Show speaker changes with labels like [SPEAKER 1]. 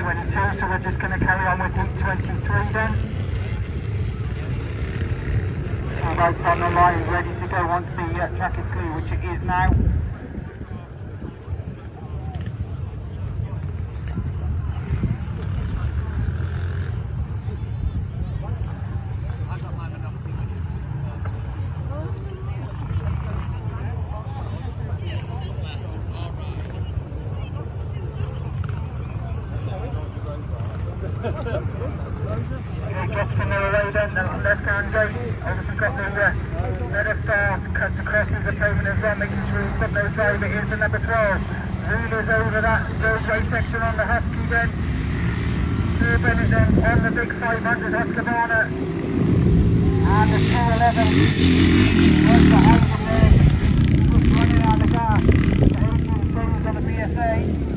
[SPEAKER 1] 22, so we're just going to carry on with heat 23 then. So lights on the line, ready to go once the track is clear, which it is now. Drops in there away then, left hand out. Obviously got the letter start, cuts across into the pavement as well, making sure he's got no drive. It is the number 12. Wheelers over that roadway section on the Husky then. Sir Bennett then on the big 500 Husqvarna. And the 211 right behind him there, just running out of gas. Adrian Sims on the BSA.